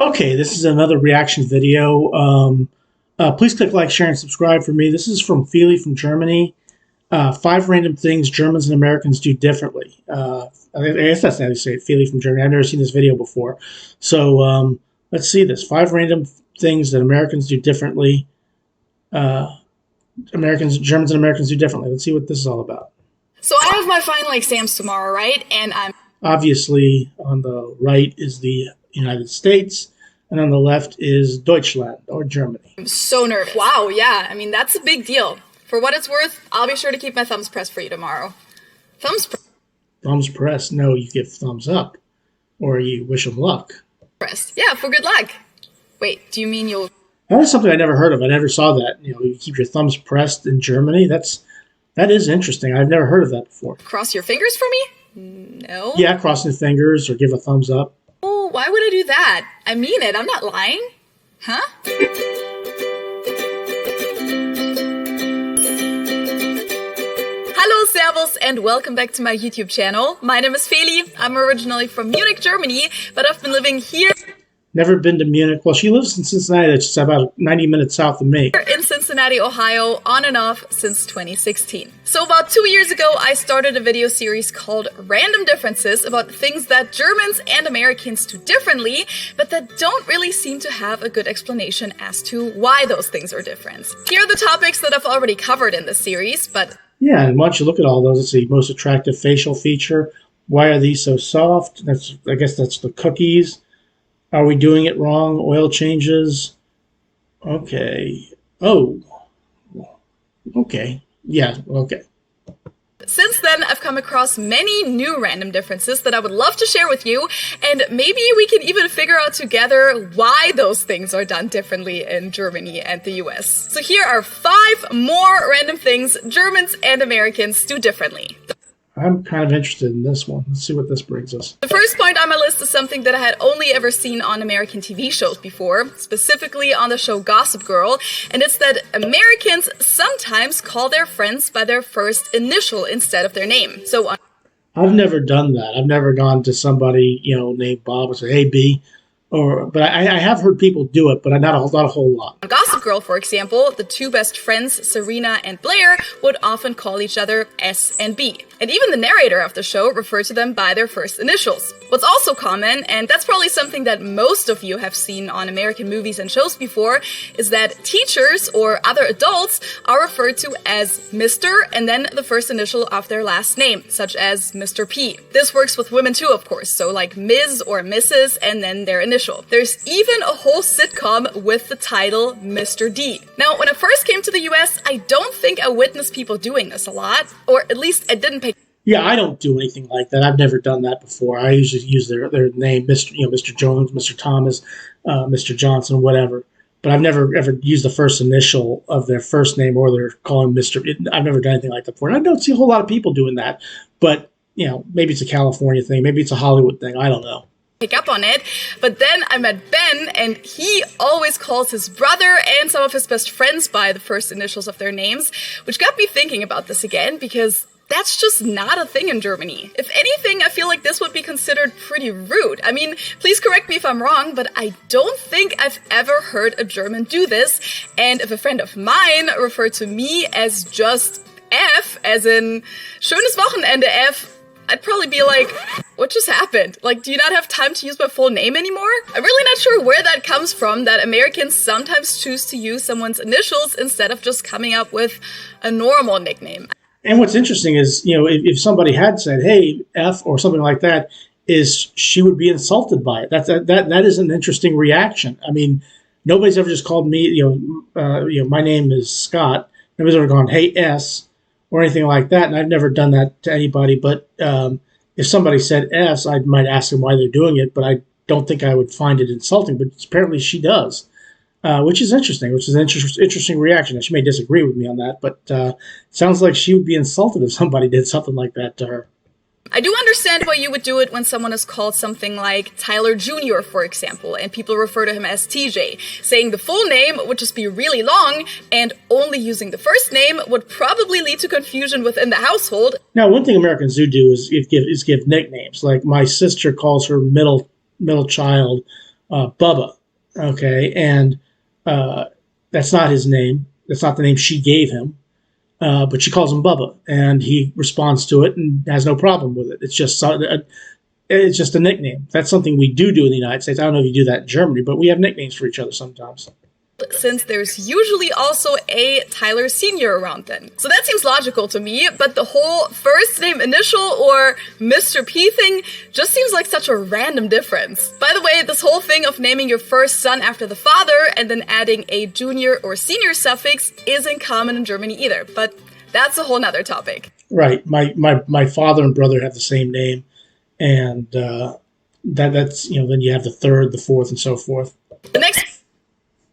Okay, this is another reaction video. Please click like, share, and subscribe for me. This is from Feely from Germany. Five random things Germans and Americans do differently. I guess that's how you say it, Feely from Germany. I've never seen this video before. So let's see this. Five random things that Americans do differently. Germans and Americans do differently. Let's see what this is all about. So I have my final exams tomorrow, right? And I'm Obviously, on the right is the United States, and on the left is Deutschland, or Germany. so nervous. Wow, yeah. I mean, that's a big deal. For what it's worth, I'll be sure to keep my thumbs pressed for you tomorrow. Thumbs pressed? No, you give thumbs up, or you wish them luck. Pressed. Yeah, for good luck. Wait, do you mean you'll... That is something I never heard of. I never saw that. You keep your thumbs pressed in Germany. That is interesting. I've never heard of that before. cross your fingers for me? No. Yeah, crossing the fingers or give a thumbs up. Oh, why would I do that? I mean it. I'm not lying. Huh? Hello, servus, and welcome back to my YouTube channel. My name is Feely. I'm originally from Munich, Germany, but I've been living here Never been to Munich. Well, she lives in Cincinnati. It's about 90 minutes south of me. in Cincinnati, Ohio, on and off since 2016. So about 2 years ago, I started a video series called Random Differences about things that Germans and Americans do differently, but that don't really seem to have a good explanation as to why those things are different. Here are the topics that I've already covered in this series, but Yeah, and why don't you look at all those? Let's see, most attractive facial feature. Why are these so soft? I guess that's the cookies. Are we doing it wrong? Oil changes. Okay. Oh. Okay. Yeah, okay. since then, I've come across many new random differences that I would love to share with you, and maybe we can even figure out together why those things are done differently in Germany and the US. So here are 5 more random things Germans and Americans do differently. I'm kind of interested in this one. Let's see what this brings us. The first point on my list is something that I had only ever seen on American TV shows before, specifically on the show Gossip Girl, and it's that Americans sometimes call their friends by their first initial instead of their name. So I've never done that. I've never gone to somebody, named Bob and say, "Hey, B," but I have heard people do it, but not a whole lot. on Gossip Girl, for example, the two best friends, Serena and Blair, would often call each other S and B. And even the narrator of the show referred to them by their first initials. What's also common, and that's probably something that most of you have seen on American movies and shows before, is that teachers or other adults are referred to as Mr. and then the first initial of their last name, such as Mr. P. This works with women too, of course, so like Ms. or Mrs. and then their initial. There's even a whole sitcom with the title Mr. D. Now, when I first came to the US, I don't think I witnessed people doing this a lot, or at least I didn't pay Yeah, I don't do anything like that. I've never done that before. I usually use their name, Mr. Jones, Mr. Thomas, Mr. Johnson, whatever. But I've never ever used the first initial of their first name or they're calling Mr. I've never done anything like that before. And I don't see a whole lot of people doing that. But, maybe it's a California thing. Maybe it's a Hollywood thing. I don't know. pick up on it. But then I met Ben, and he always calls his brother and some of his best friends by the first initials of their names, which got me thinking about this again, because that's just not a thing in Germany. If anything, I feel like this would be considered pretty rude. I mean, please correct me if I'm wrong, but I don't think I've ever heard a German do this. And if a friend of mine referred to me as just F, as in schönes Wochenende F, I'd probably be like, what just happened? Like, do you not have time to use my full name anymore? I'm really not sure where that comes from, that Americans sometimes choose to use someone's initials instead of just coming up with a normal nickname. And what's interesting is, if somebody had said, "Hey, F," or something like that, she would be insulted by it. That is an interesting reaction. I mean, nobody's ever just called me, my name is Scott. Nobody's ever gone, "Hey, S," or anything like that. And I've never done that to anybody. But if somebody said S, I might ask them why they're doing it. But I don't think I would find it insulting. But apparently she does. Which is interesting, which is an interesting reaction. She may disagree with me on that, but it sounds like she would be insulted if somebody did something like that to her. I do understand why you would do it when someone is called something like Tyler Jr., for example, and people refer to him as TJ. Saying the full name would just be really long, and only using the first name would probably lead to confusion within the household. Now, one thing Americans do is give nicknames. Like my sister calls her middle child Bubba. Okay, and that's not his name. That's not the name she gave him. But she calls him Bubba, and he responds to it and has no problem with it. It's just a nickname. That's something we do in the United States. I don't know if you do that in Germany, but we have nicknames for each other sometimes. Since there's usually also a Tyler Sr. around then. So that seems logical to me, but the whole first name initial or Mr. P thing just seems like such a random difference. By the way, this whole thing of naming your first son after the father and then adding a junior or senior suffix isn't common in Germany either, but that's a whole nother topic. Right. My father and brother have the same name, and that's, then you have the third, the fourth, and so forth. The next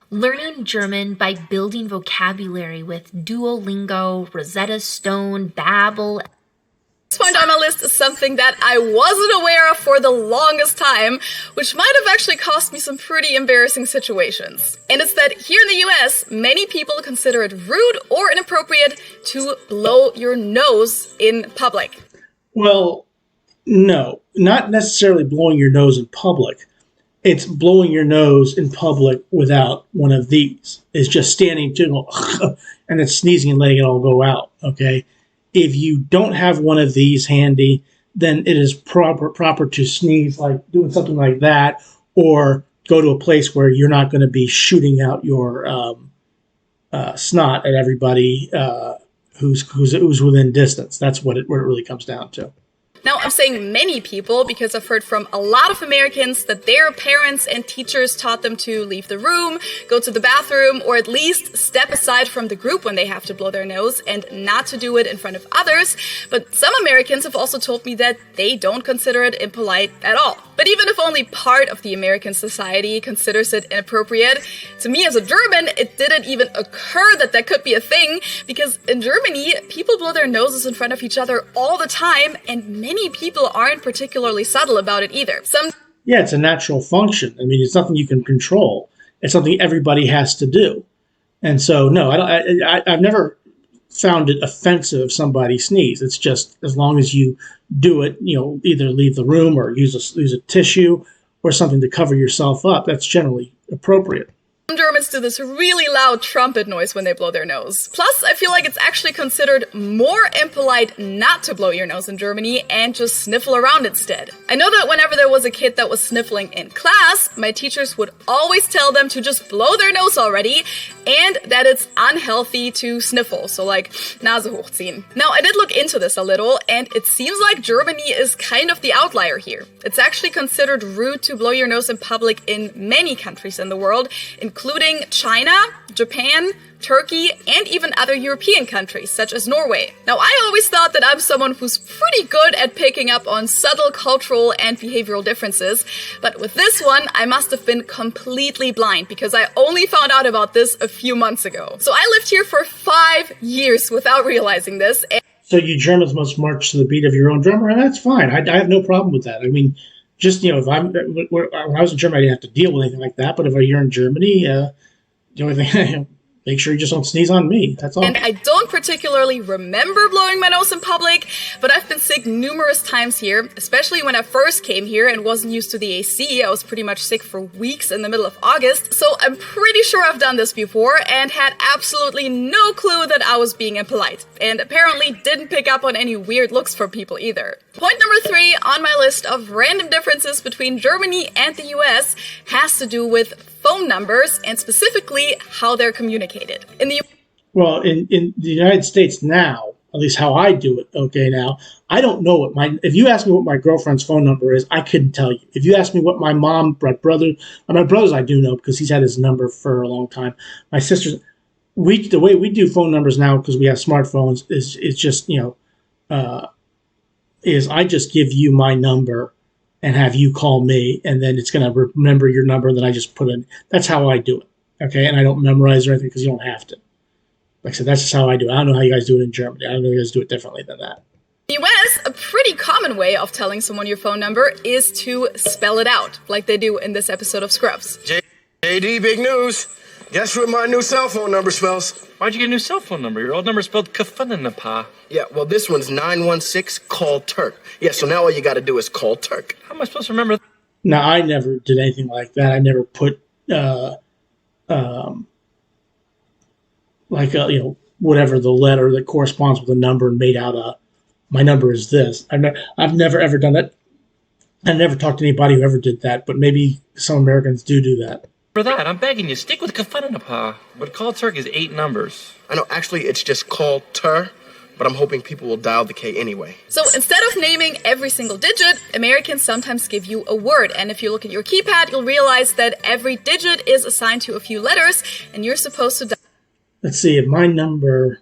learning German by building vocabulary with Duolingo, Rosetta Stone, Babbel. This point on my list is something that I wasn't aware of for the longest time, which might have actually cost me some pretty embarrassing situations. And it's that here in the US, many people consider it rude or inappropriate to blow your nose in public. Well, no, not necessarily blowing your nose in public. It's blowing your nose in public without one of these. It's just standing and then sneezing and letting it all go out. Okay. If you don't have one of these handy, then it is proper to sneeze, like doing something like that, or go to a place where you're not going to be shooting out your snot at everybody who's within distance. That's what it really comes down to. Now, I'm saying many people because I've heard from a lot of Americans that their parents and teachers taught them to leave the room, go to the bathroom, or at least step aside from the group when they have to blow their nose and not to do it in front of others. But some Americans have also told me that they don't consider it impolite at all. But even if only part of the American society considers it inappropriate, to me as a German, it didn't even occur that that could be a thing, because in Germany, people blow their noses in front of each other all the time, and many people aren't particularly subtle about it either. Yeah, it's a natural function. I mean, it's nothing you can control. It's something everybody has to do. And so, no, I've never found it offensive if somebody sneezes. It's just as long as you do it, either leave the room or use a tissue or something to cover yourself up. That's generally appropriate. Some Germans do this really loud trumpet noise when they blow their nose. Plus, I feel like it's actually considered more impolite not to blow your nose in Germany and just sniffle around instead. I know that whenever there was a kid that was sniffling in class, my teachers would always tell them to just blow their nose already, and that it's unhealthy to sniffle, so like Nase hochziehen. Now, I did look into this a little, and it seems like Germany is kind of the outlier here. It's actually considered rude to blow your nose in public in many countries in the world, including China, Japan, Turkey, and even other European countries, such as Norway. Now, I always thought that I'm someone who's pretty good at picking up on subtle cultural and behavioral differences, but with this one, I must have been completely blind, because I only found out about this a few months ago. So I lived here for 5 years without realizing this. So you Germans must march to the beat of your own drummer, and that's fine. I have no problem with that. I mean, just, when I was in Germany, I didn't have to deal with anything like that. But if you're in Germany, the only thing, make sure you just don't sneeze on me. That's all. And I don't particularly remember blowing my nose in public, but I've been sick numerous times here, especially when I first came here and wasn't used to the AC. I was pretty much sick for weeks in the middle of August. So I'm pretty sure I've done this before and had absolutely no clue that I was being impolite. And apparently didn't pick up on any weird looks from people either. Point number 3 on my list of random differences between Germany and the US has to do with phone numbers and specifically how they're communicated. In the United States now, at least how I do it, okay, now, I don't know if you ask me what my girlfriend's phone number is, I couldn't tell you. If you ask me what my my brother's I do know because he's had his number for a long time. My sister's, the way we do phone numbers now, because we have smartphones, is just, is I just give you my number and have you call me, and then it's going to remember your number that I just put in. That's how I do it, okay? And I don't memorize or anything because you don't have to. Like I said, that's just how I do it. I don't know how you guys do it in Germany. I don't know if you guys do it differently than that. In the US, a pretty common way of telling someone your phone number is to spell it out, like they do in this episode of Scrubs. JD, big news. Guess what my new cell phone number spells? Why'd you get a new cell phone number? Your old number spelled Kafunanapa. Yeah, well, this one's 916 call Turk. Yeah, so now all you gotta do is call Turk. How am I supposed to remember? No, I never did anything like that. I never put um, like whatever the letter that corresponds with a number and made out my number is this. I've never ever done that. I never talked to anybody who ever did that, but maybe some Americans do that. For that, I'm begging you, stick with Kafananapa. What call Turk is 8 numbers. I know, actually, it's just called Tur, but I'm hoping people will dial the K anyway. So instead of naming every single digit, Americans sometimes give you a word. And if you look at your keypad, you'll realize that every digit is assigned to a few letters, and you're supposed to Let's see, if my number,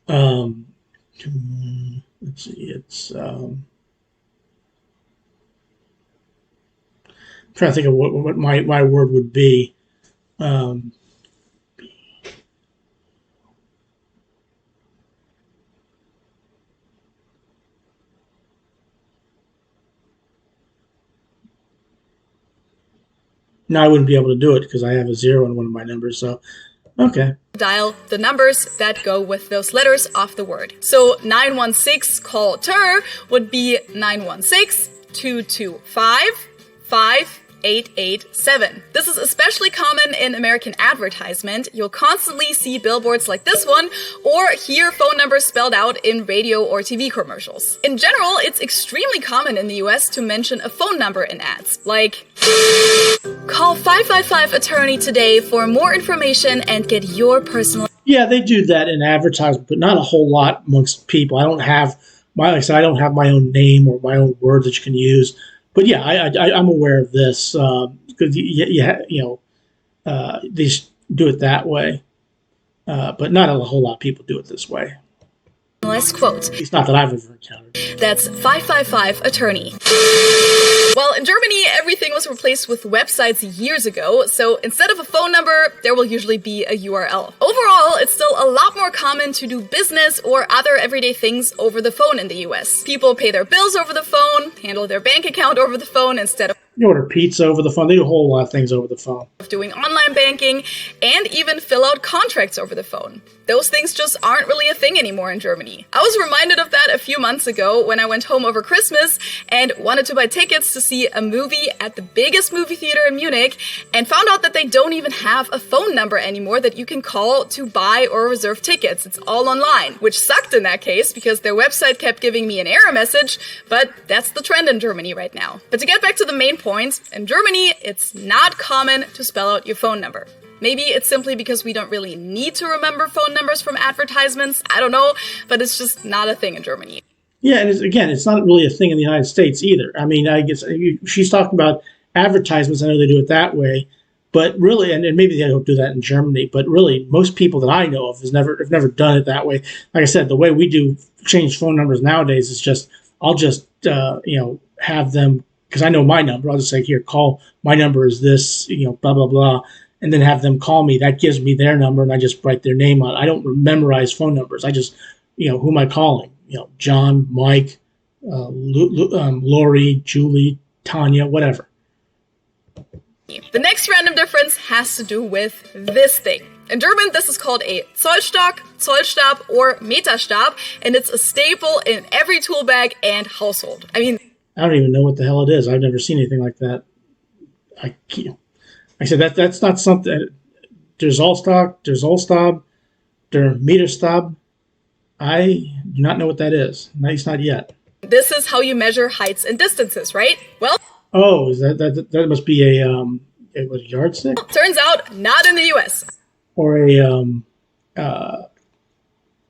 let's see, it's, I'm trying to think of what my word would be. Um, no, I wouldn't be able to do it because I have a 0 in one of my numbers. So, okay. dial the numbers that go with those letters of the word. So 916 call Tur would be 916-225-5887. This is especially common in American advertisement. You'll constantly see billboards like this one or hear phone numbers spelled out in radio or TV commercials. In general, it's extremely common in the US to mention a phone number in ads, like call 555 attorney today for more information and get your personal. Yeah, they do that in advertisement, but not a whole lot amongst people. I don't have like I said, I don't have my own name or my own words that you can use. But yeah, I'm aware of this because they do it that way, but not a whole lot of people do it this way. Last quote. It's not that I've ever encountered. That's 555 attorney. Well, in Germany, everything was replaced with websites years ago, so instead of a phone number, there will usually be a URL. Overall, it's still a lot more common to do business or other everyday things over the phone in the US. People pay their bills over the phone, handle their bank account over the phone instead of You order pizza over the phone. They do a whole lot of things over the phone. doing online banking, and even fill out contracts over the phone. Those things just aren't really a thing anymore in Germany. I was reminded of that a few months ago when I went home over Christmas and wanted to buy tickets to see a movie at the biggest movie theater in Munich and found out that they don't even have a phone number anymore that you can call to buy or reserve tickets. It's all online, which sucked in that case because their website kept giving me an error message, but that's the trend in Germany right now. But to get back to the main point, in Germany, it's not common to spell out your phone number. Maybe it's simply because we don't really need to remember phone numbers from advertisements. I don't know, but it's just not a thing in Germany. Yeah, and it's not really a thing in the United States either. I mean, I guess she's talking about advertisements. I know they do it that way, but really, and maybe they don't do that in Germany, but really, most people that I know of have never done it that way. Like I said, the way we do change phone numbers nowadays is just, I'll just, have them, because I know my number, I'll just say, here, call, my number is this, blah, blah, blah, and then have them call me. That gives me their number, and I just write their name on it. I don't memorize phone numbers. I just, who am I calling? John, Mike, Lori, Julie, Tanya, whatever. The next random difference has to do with this thing. In German, this is called a Zollstock, Zollstab, or Meterstab, and it's a staple in every tool bag and household. I mean, I don't even know what the hell it is. I've never seen anything like that. I said that's not something. There's Zollstock, there's Zollstab, there's Meterstab. I do not know what that is. At least not yet. This is how you measure heights and distances, right? Well, oh, is that must be a yardstick? Turns out, not in the US. Or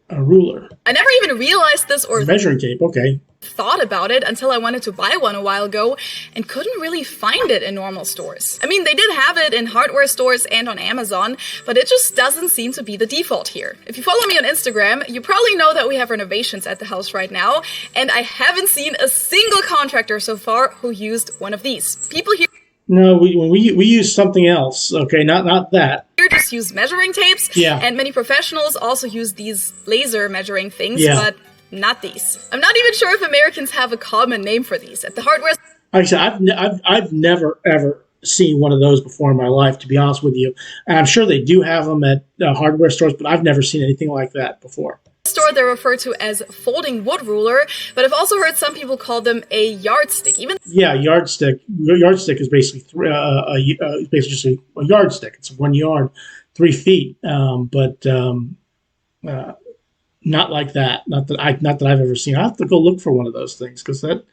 a ruler. I never even realized this or measuring tape. Okay. thought about it until I wanted to buy one a while ago and couldn't really find it in normal stores. I mean, they did have it in hardware stores and on Amazon, but it just doesn't seem to be the default here. If you follow me on Instagram, you probably know that we have renovations at the house right now, and I haven't seen a single contractor so far who used one of these. People here No, we use something else. Okay, not that. just use measuring tapes, Yeah. and many professionals also use these laser measuring things, Yeah. but not these. I'm not even sure if Americans have a common name for these. At the hardware Like I said, I've never ever seen one of those before in my life, to be honest with you. And I'm sure they do have them at hardware stores, but I've never seen anything like that before. store they're referred to as folding wood ruler, but I've also heard some people call them a yardstick. Even Yeah, yardstick. Yardstick is basically basically just a yardstick. It's 1 yard, 3 feet. Not like that. Not that I've ever seen. I have to go look for one of those things because that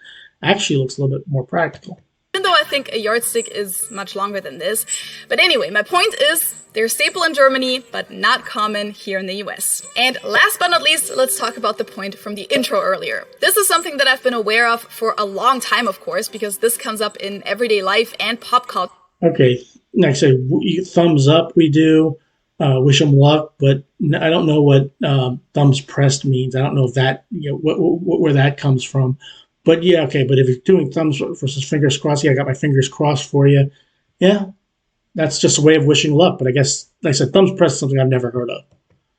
actually looks a little bit more practical. though I think a yardstick is much longer than this. But anyway, my point is, they're a staple in Germany, but not common here in the US. And last but not least, let's talk about the point from the intro earlier. This is something that I've been aware of for a long time, of course, because this comes up in everyday life and pop culture. Okay, like I said, thumbs up we do. Wish them luck, but I don't know what thumbs pressed means. I don't know if that, where that comes from. But yeah, okay, but if you're doing thumbs versus fingers crossed, yeah, I got my fingers crossed for you. Yeah, that's just a way of wishing luck. But I guess, like I said, thumbs pressed is something I've never heard of.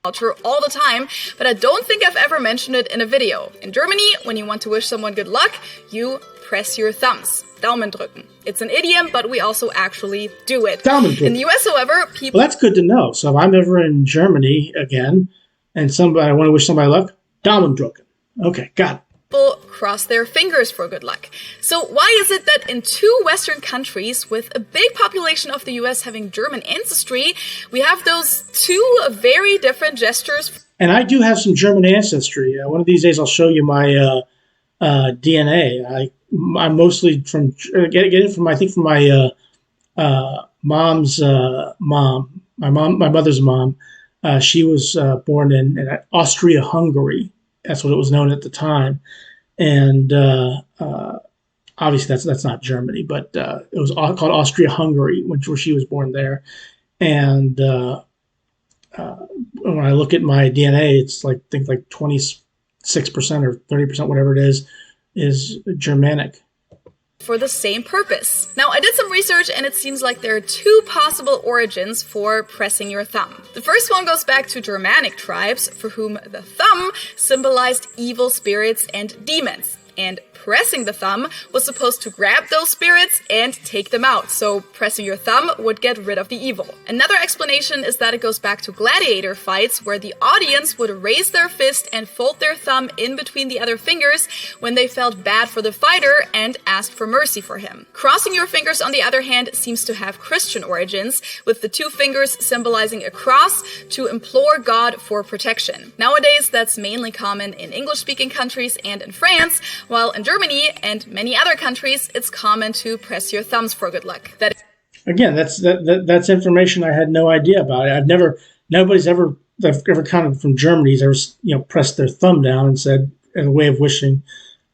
Culture all the time, but I don't think I've ever mentioned it in a video. In Germany, when you want to wish someone good luck, you press your thumbs. Daumen drücken. It's an idiom, but we also actually do it. Daumen drücken. In the US, however, people... Well, that's good to know. So if I'm ever in Germany again, and I want to wish somebody luck, Daumen drücken. Okay, got it. People cross their fingers for good luck. So why is it that in two Western countries with a big population of the US having German ancestry, we have those two very different gestures? And I do have some German ancestry. One of these days I'll show you my DNA. I'm mostly from get it from I think from my mom's mom. My mother's mom. She was born in Austria-Hungary. That's what it was known at the time, and obviously that's not Germany, but it was called Austria-Hungary, where she was born there. And when I look at my DNA, it's like I think like 26% or 30%, whatever it is Germanic. For the same purpose. Now, I did some research and it seems like there are two possible origins for pressing your thumb. The first one goes back to Germanic tribes for whom the thumb symbolized evil spirits and demons. And pressing the thumb was supposed to grab those spirits and take them out. So pressing your thumb would get rid of the evil. Another explanation is that it goes back to gladiator fights where the audience would raise their fist and fold their thumb in between the other fingers when they felt bad for the fighter and asked for mercy for him. Crossing your fingers, on the other hand, seems to have Christian origins, with the two fingers symbolizing a cross to implore God for protection. Nowadays, that's mainly common in English-speaking countries and in France, while in Germany and many other countries, it's common to press your thumbs for good luck. That's information I had no idea about. Nobody's ever kind of from Germany's ever pressed their thumb down and said in a way of wishing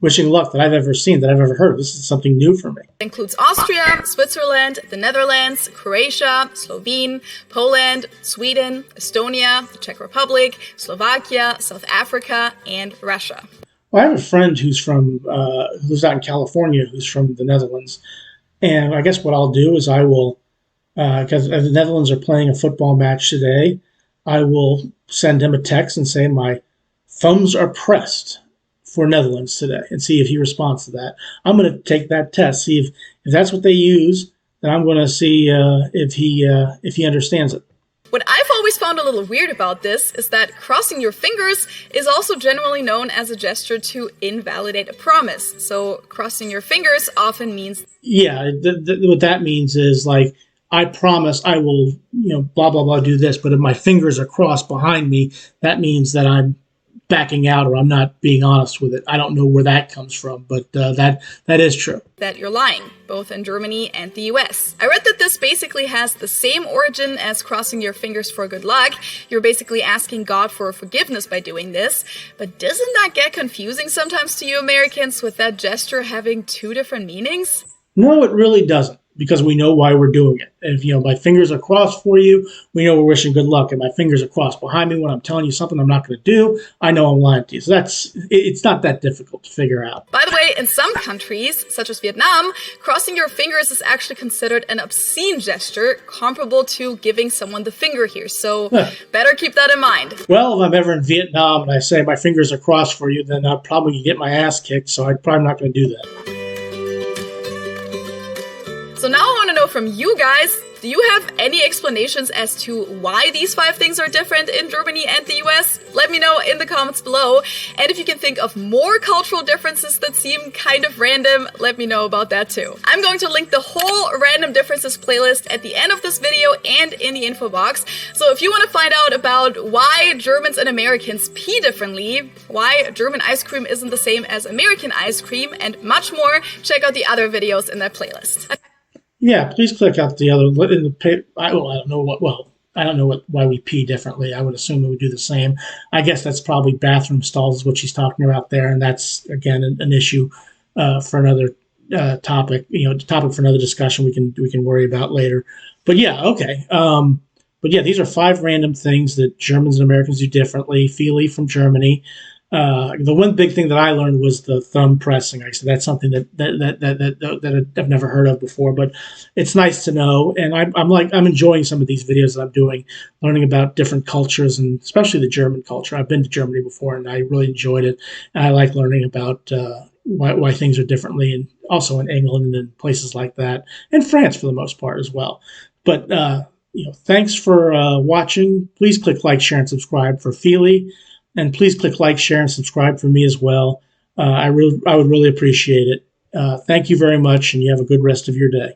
luck that I've ever seen, that I've ever heard. This is something new for me. It includes Austria, Switzerland, the Netherlands, Croatia, Slovene, Poland, Sweden, Estonia, the Czech Republic, Slovakia, South Africa, and Russia. Well, I have a friend who's lives out in California, who's from the Netherlands. And I guess what I'll do is I will, because the Netherlands are playing a football match today, I will send him a text and say my thumbs are pressed for Netherlands today and see if he responds to that. I'm going to take that test, see if that's what they use, then I'm going to see if he understands it. What I've always found a little weird about this is that crossing your fingers is also generally known as a gesture to invalidate a promise. So crossing your fingers often means... Yeah, what that means is like, I promise I will, blah, blah, blah, do this. But if my fingers are crossed behind me, that means that I'm backing out or I'm not being honest with it. I don't know where that comes from, but that is true. That you're lying, both in Germany and the US. I read that this basically has the same origin as crossing your fingers for good luck. You're basically asking God for forgiveness by doing this. But doesn't that get confusing sometimes to you Americans with that gesture having two different meanings? No, it really doesn't. Because we know why we're doing it. If my fingers are crossed for you, we know we're wishing good luck. And my fingers are crossed behind me when I'm telling you something I'm not going to do, I know I'm lying to you. So it's not that difficult to figure out. By the way, in some countries, such as Vietnam, crossing your fingers is actually considered an obscene gesture, comparable to giving someone the finger here. So better keep that in mind. Well, if I'm ever in Vietnam and I say my fingers are crossed for you, then I'll probably get my ass kicked. So I'm probably not going to do that. So now I want to know from you guys, Do you have any explanations as to why these 5 things are different in Germany and the US? Let me know in the comments below. And if you can think of more cultural differences that seem kind of random, let me know about that too. I'm going to link the whole Random Differences playlist at the end of this video and in the info box. So if you want to find out about why Germans and Americans pee differently, why German ice cream isn't the same as American ice cream, and much more, check out the other videos in that playlist. Yeah, please click out the other in the. I don't know what. Well, I don't know why we pee differently. I would assume we would do the same. I guess that's probably bathroom stalls is what she's talking about there, and that's again an issue for another topic. Topic for another discussion we can worry about later. But yeah, okay. But yeah, these are 5 random things that Germans and Americans do differently. Feely from Germany. The one big thing that I learned was the thumb pressing. I said that's something that I've never heard of before, but it's nice to know. And I'm enjoying some of these videos that I'm doing, learning about different cultures and especially the German culture. I've been to Germany before and I really enjoyed it. And I like learning about why things are differently, and also in England and places like that, and France for the most part as well. But thanks for watching. Please click like, share, and subscribe for Feely. And please click like, share, and subscribe for me as well. I would really appreciate it. Thank you very much, and you have a good rest of your day.